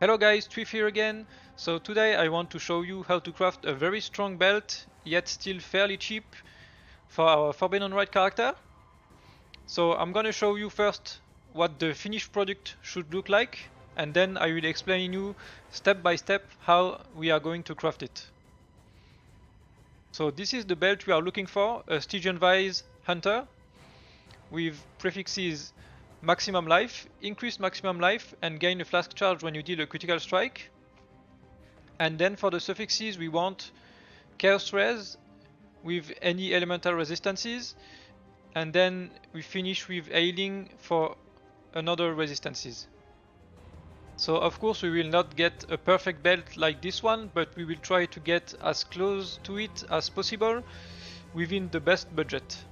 Hello guys, Twif here again. So today I want to show you how to craft a very strong belt, yet still fairly cheap for our Forbidden Rite character. So I'm gonna show you first what the finished product should look like, and then I will explain you step by step how we are going to craft it. So this is the belt we are looking for, a Stygian Vise Hunter with prefixes maximum life, increase maximum life, and gain a flask charge when you deal a critical strike. And then for the suffixes we want chaos res with any elemental resistances, and then we finish with ailing for another resistances. So of course we will not get a perfect belt like this one, but we will try to get as close to it as possible within the best budget.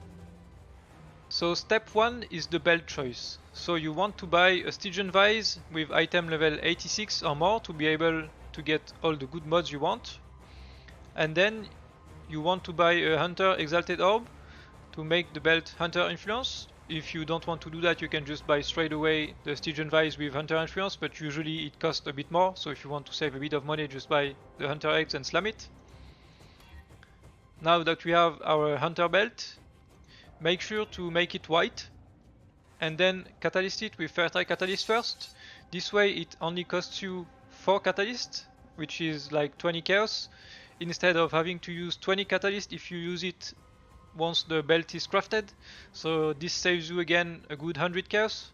So step 1 is the belt choice. So you want to buy a Stygian Vise with item level 86 or more to be able to get all the good mods you want. And then you want to buy a Hunter Exalted Orb to make the belt Hunter Influence. If you don't want to do that, you can just buy straight away the Stygian Vise with Hunter Influence, but usually it costs a bit more, so if you want to save a bit of money, just buy the Hunter Eggs and slam it. Now that we have our Hunter belt, make sure to make it white and then catalyst it with Fertile Catalyst first. This way it only costs you 4 catalysts, which is like 20 chaos, instead of having to use 20 catalysts if you use it once the belt is crafted. So this saves you again a good 100 chaos.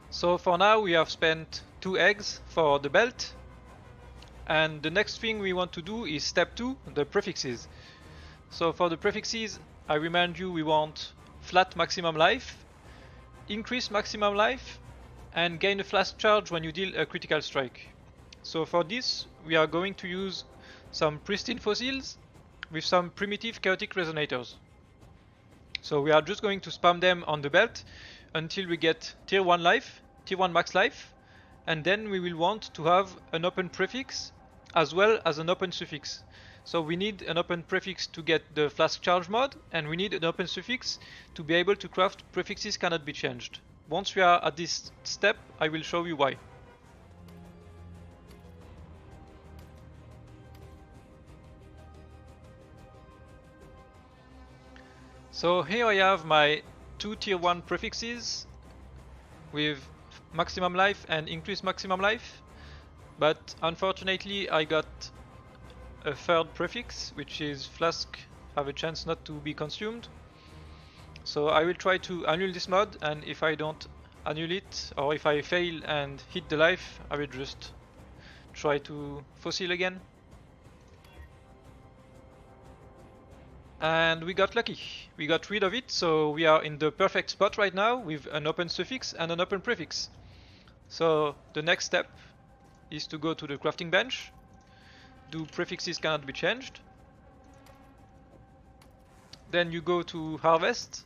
So for now we have spent 2 eggs for the belt, and the next thing we want to do is step 2, the prefixes. So for the prefixes, I remind you we want flat maximum life, increase maximum life, and gain a flask charge when you deal a critical strike. So for this we are going to use some pristine fossils with some primitive chaotic resonators. So we are just going to spam them on the belt until we get tier 1 life, tier 1 max life, and then we will want to have an open prefix as well as an open suffix. So we need an open prefix to get the flask charge mod, and we need an open suffix to be able to craft prefixes cannot be changed. Once we are at this step, I will show you why. So here I have my 2 tier 1 prefixes with maximum life and increased maximum life, but unfortunately I got a third prefix, which is flask have a chance not to be consumed. So I will try to annul this mod, and if I don't annul it, or if I fail and hit the life, I will just try to fossil again. And we got lucky, we got rid of it, so we are in the perfect spot right now with an open suffix and an open prefix. So the next step is to go to the crafting bench, do prefixes cannot be changed. Then you go to harvest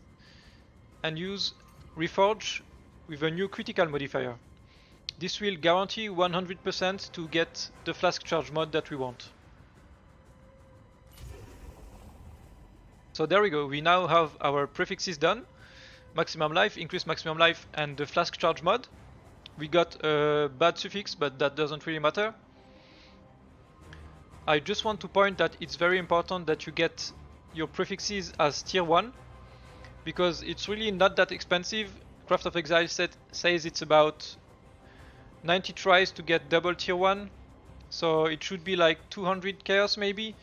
and use reforge with a new critical modifier. This will guarantee 100% to get the flask charge mod that we want. So there we go, we now have our prefixes done. Maximum life, increase maximum life, and the flask charge mod. We got a bad suffix, but that doesn't really matter. I just want to point that it's very important that you get your prefixes as tier 1, because it's really not that expensive. Craft of Exile says it's about 90 tries to get double tier 1, so it should be like 200 chaos maybe.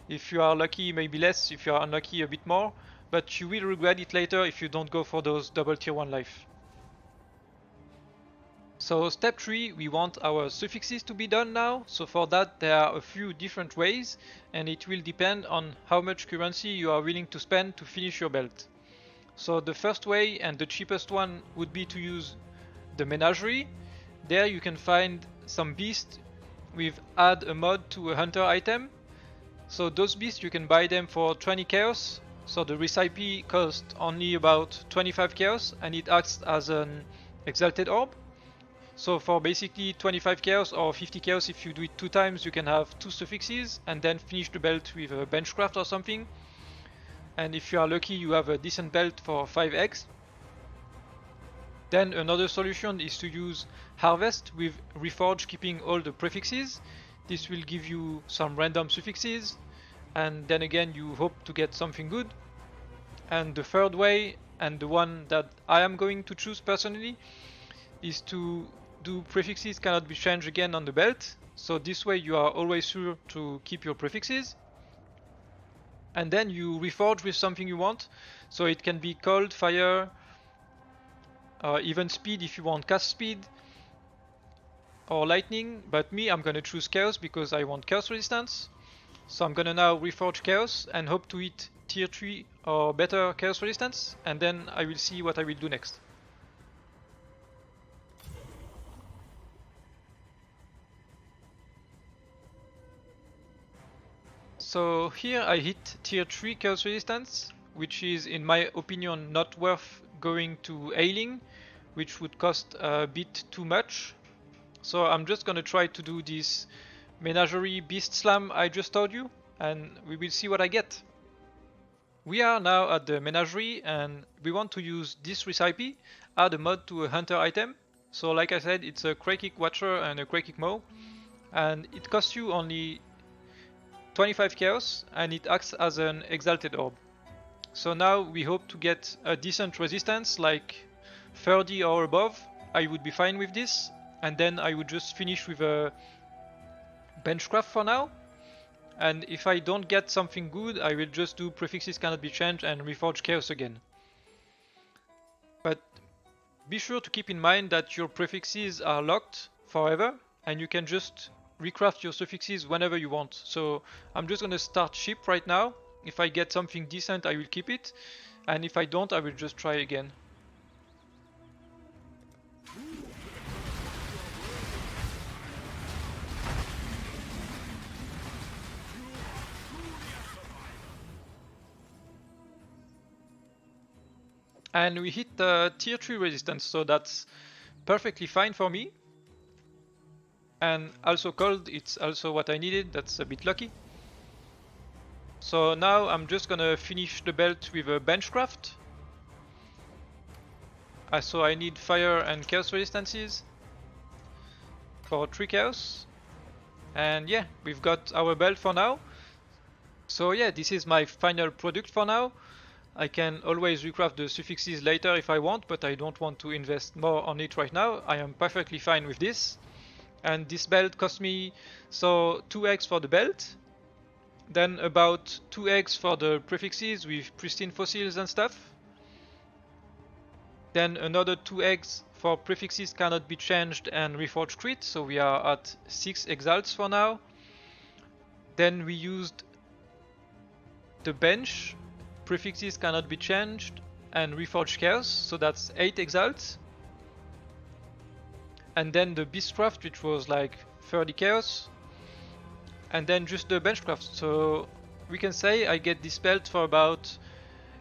If you are lucky, maybe less, if you are unlucky, a bit more, but you will regret it later if you don't go for those double tier 1 life. So step 3, we want our suffixes to be done now. So for that there are a few different ways, and it will depend on how much currency you are willing to spend to finish your belt. So the first way, and the cheapest one, would be to use the menagerie. There you can find some beasts with add a mod to a hunter item. So those beasts you can buy them for 20 chaos. So the recipe costs only about 25 chaos, and it acts as an exalted orb. So for basically 25 chaos or 50 chaos, if you do it 2 times, you can have 2 suffixes and then finish the belt with a benchcraft or something. And if you are lucky, you have a decent belt for 5 eggs. Then another solution is to use Harvest with Reforge keeping all the prefixes. This will give you some random suffixes, and then again you hope to get something good. And the third way, and the one that I am going to choose personally, is to do prefixes cannot be changed again on the belt. So this way you are always sure to keep your prefixes. And then you reforge with something you want. So it can be cold, fire, even speed if you want cast speed, or lightning. But me, I'm gonna choose chaos because I want chaos resistance. So I'm gonna now reforge chaos and hope to hit tier 3 or better chaos resistance, and then I will see what I will do next. So here I hit tier 3 chaos resistance, which is in my opinion not worth going to ailing, which would cost a bit too much. So I'm just gonna try to do this Menagerie Beast Slam I just told you, and we will see what I get. We are now at the Menagerie and we want to use this recipe, add a mod to a hunter item. So like I said, it's a Krakic Watcher and a Krakic Maw, and it costs you only 25 chaos and it acts as an exalted orb. So now we hope to get a decent resistance like 30 or above. I would be fine with this, and then I would just finish with a benchcraft for now. And if I don't get something good, I will just do prefixes cannot be changed and reforge chaos again. But be sure to keep in mind that your prefixes are locked forever and you can just recraft your suffixes whenever you want. So I'm just gonna start ship right now. If I get something decent, I will keep it, and if I don't, I will just try again. And we hit tier 3 resistance, so that's perfectly fine for me. And also cold, it's also what I needed, that's a bit lucky. So now I'm just gonna finish the belt with a benchcraft. So I need fire and chaos resistances for 3 chaos. And yeah, we've got our belt for now. So yeah, this is my final product for now. I can always recraft the suffixes later if I want, but I don't want to invest more on it right now. I am perfectly fine with this. And this belt cost me, so 2 eggs for the belt, then about 2 eggs for the prefixes with pristine fossils and stuff, then another 2 eggs for prefixes cannot be changed and reforged crit, so we are at 6 exalts for now. Then we used the bench, prefixes cannot be changed and reforged chaos, so that's 8 exalts. And then the beastcraft, which was like 30 chaos, and then just the benchcraft. So we can say I get this belt for about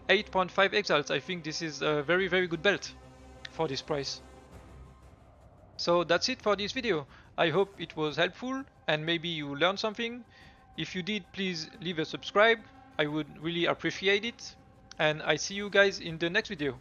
8.5 exalts. I think this is a very good belt for this price. So that's it for this video. I hope it was helpful and maybe you learned something. If you did, please leave a subscribe. I would really appreciate it. And I see you guys in the next video.